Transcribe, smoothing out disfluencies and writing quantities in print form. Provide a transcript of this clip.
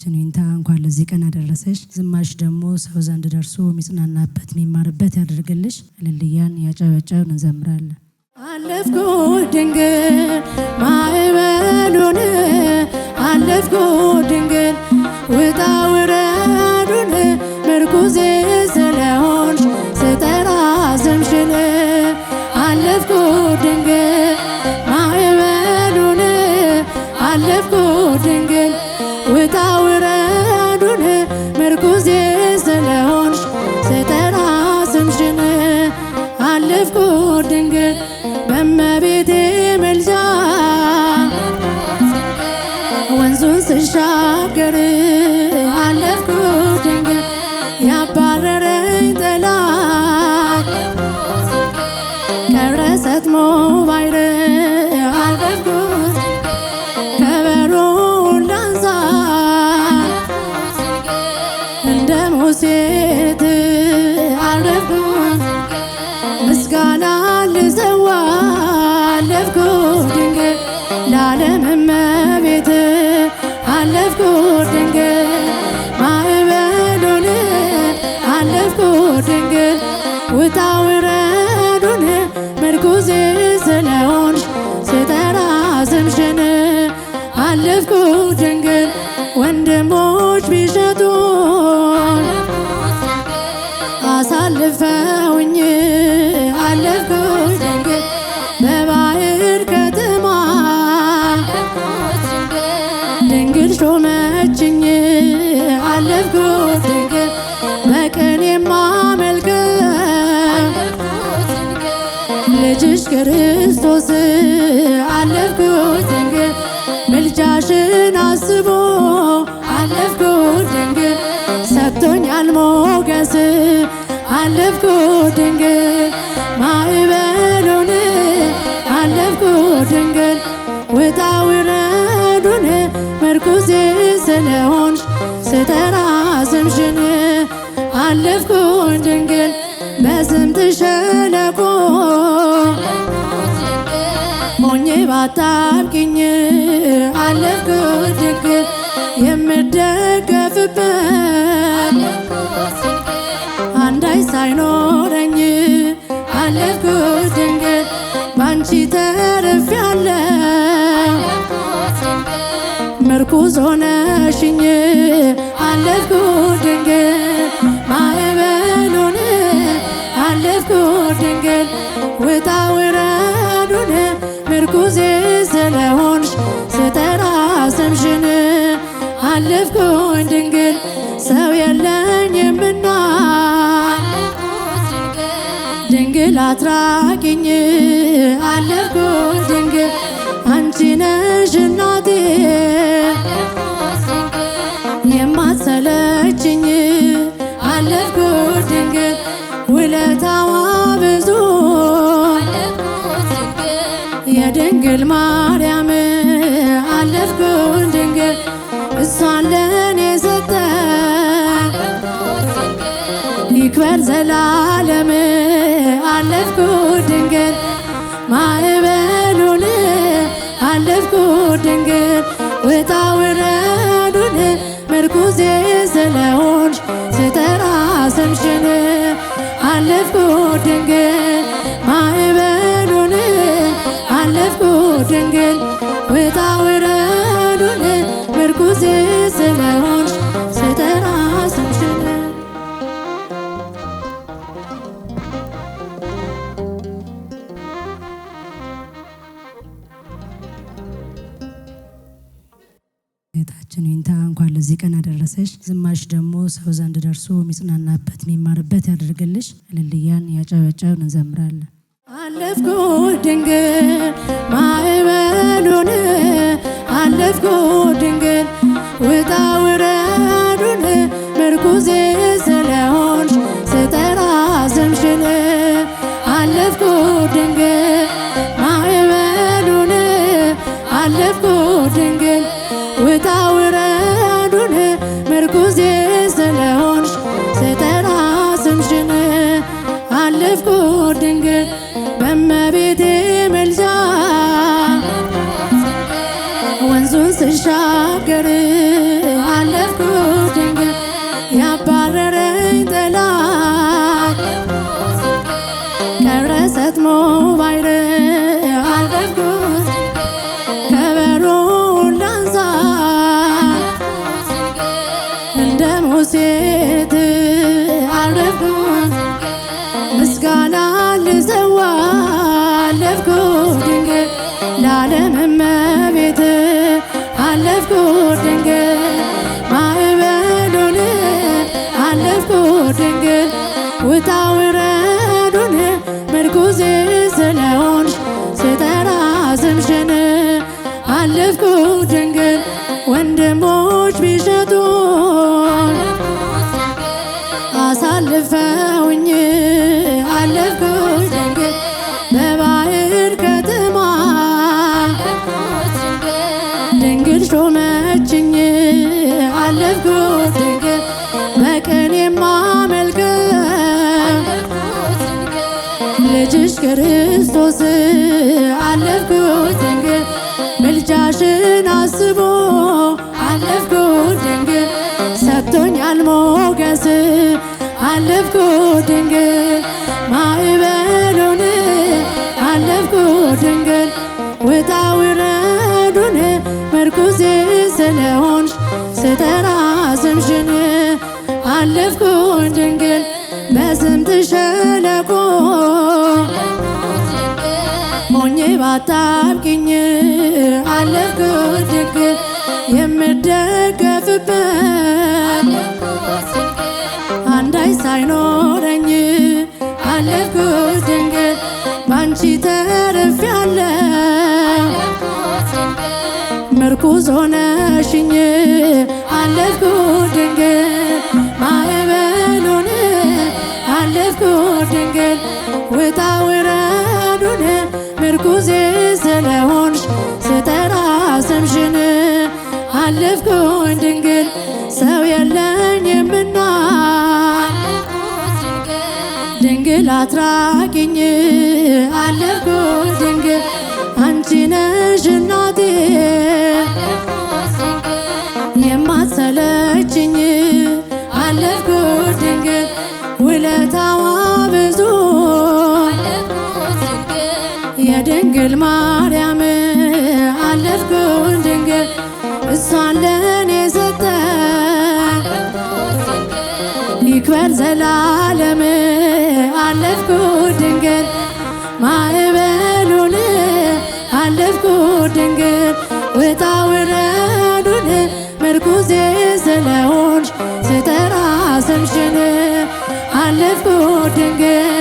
ጌታችን ይንታ እንኳን ለዚህ ቀን አደረሰሽ። ዝማሽ ደግሞ ሰው ዘንድ ደርሶ የሚጽናናበት የሚማርበት ያደርግልሽ። እልልያን ያጨበጨብን እንዘምራለን። አለፍኩ ድንግል ማዕበሉን አለፍኩ ድንግል ውጣ ውረዱን ምርኩዜ ስለሆንሽ ስጠራ ስምሽን አለፍኩ ድንግል ማዕበሉን አለፍኩ ድንግል ውጣ ውረዱን ምርኩዜ ስለሆንሽ ስጠራ ስምሽን አለፍኩ ድንግል በእመቤቴ ምልጃ ወንዙን ስሻገር አለፍኩ ድንግል ያባረረኝ ጠላት ቀረ ሰጥሞ ባሕር አለፍኩ ከበሮውን ላንሳ እንደ ሙሴ አለፍኩ ምስጋና ልሰዋ አለፍኩ ድንግል ለዓለም እመቤት አለፍኩ ድንግል ማዕበሉን አለፍኩ ድንግል ውጣ ውረዱን ምርኩዜ ስለሆንሽ ስጠራ ስምሽን አለፍኩ ድንግል ወንድሞች ቢሸጡን አሳልፈውኝ አለፍኩ ድንግል በባሕር ከተማ ድንግል ሾመችኝ አለፍኩ ድንግል በቅኔ የማመልከው ልጅሽ ክርስቶስ አለፍኩ ድንግል ምልጃሽን አስቦ አለፍኩ ድንግል ሰጥቶኛል ሞገስ አለፍኩ ድንግል ማዕበሉን አለፍኩ ድንግል ውጣ ውረዱን ምርኩዜ ስለሆንሽ ስጠራ ስምሽን አለፍኩ ድንግል በስምጥ ሸለቆ ሆኜ ባጣብቂኝ አለፍኩ ድንግል የምደገፍበት አንዳች ሳይኖረኝ አለፍኩ ድንግል ባንቺ ተርፌያለሁ ምርኩዝ ሆነሽኝ አለፍኩ ድንግል ማዕበሉን አለፍኩ ድንግል ውጣ ውረዱን ምርኩዜ ስለሆንሽ ስጠራ ስምሽን አለፍኩ ድንግል ሰው የለኝምና ድንግል አትራቂኝ አለፍኩ ድንግል አንቺ ነሽ እናቴ የማትሰለችኝ አለፍኩ ድንግል ውለታዋ ብዙ የድንግል ማርያም አለፍኩ ድንግል እሷን ለኔ ሰጠ ይክበር ዘላለም አለፍኩ ድንግል ማዕበሉን አለፍኩ ድንግል ውጣ ውረዱን ምርኩዜ ስለሆንሽ ስጠራ ስምሽን አለፍኩ ድንግል ማዕበሉን አለፍኩ ድንግል ውጣ ውረዱን ምርኩዜ ስለሆንሽ ስጠራ ስምሽን ጌታችን ይንታ እንኳን ለዚህ ቀን አደረሰሽ። ዝማሽ ደግሞ ሰው ዘንድ ደርሶ የሚጽናናበት የሚማርበት ያደርግልሽ። እልልያን ያጨበጨብን እንዘምራለን። አለፍኩ ድንግል ማዕበሉን አለፍኩ ድንግል ውጣ ውረዱን ምርኩዜ ስለሆንሽ ስጠራ ስምሽን አለፍኩ ድንግል ማዕበሉን አለፍኩ ድንግል ውጣ ውረዱን ምርኩዜ ስለሆንሽ ስጠራ ስምሽን አለፍኩ ድንግል በእመቤቴ ምልጃ ወንዙን ስሻገር አለ አለፍኩ ድንግል ያባረረኝ ጠላት ቀረ ሰጥሞ ባሕር አለፍኩ ከበሮውን ላንሳ እንደ ሙሴ አለፍኩ ምስጋና ልሰዋ አለፍኩ ድንግል ለዓለም እመቤት አለፍኩ ድንግል ማዕበሉን አለፍኩ ድንግል ውጣ ውረዱን ምርኩዜ ስለሆንሽ ስጠራ ስምሽን አለፍኩ ድንግል ወንድሞች ቢሸጡን አሳልፈውኝ አለፍኩ ድንግል በባሕር ከተማ ድንግል ሾመችኝ አለፍኩ ድንግል በቀን የማመልከው ልጅሽ ክርስቶስ አለፍኩ ድንግል ምልጃሽን አስቦ አለፍኩ ድንግል ሰጥቶኛል ሞገስ አለፍኩ ድንግል ማዕበሉን አለፍኩ ድንግል ውጣ ውረዱን ምርኩዜ ስለሆንሽ ስጠራ ስምሽን አለፍኩ ድንግል በስምጥ ሸለቆ ሆኜ ባጣብቂኝ አለፍኩ ድንግል የምደገፍበት አንዳች ሳይኖረኝ አለፍኩ ድንግል ባንቺ ተርፌያለሁ ምርኩዝ ሆነሽኝ አለፍኩ ድንግል ማዕበሉን አለፍኩ ድንግል ውጣ ውረዱን ምርኩዜ ስለሆንሽ ስጠራ ስምሽን አለፍኩ ድንግል ሰው የለኝምና ድንግል አትራቂኝ አለፍኩ ድንግል አንቺ ነሽ እናቴ የማትሰለችኝ አለፍኩ ድንግል ውለታዋ ብዙ የድንግል ማርያም አለፍኩ ድንግል እሷን ለኔ ሰጠ ይክበር ዘላለም አለፍኩ ድንግል ማዕበሉን አለፍኩ ድንግል ውጣ ውረዱን ምርኩዜ ስለሆንሽ ስጠራ ስምሽን አለፍኩ ድንግል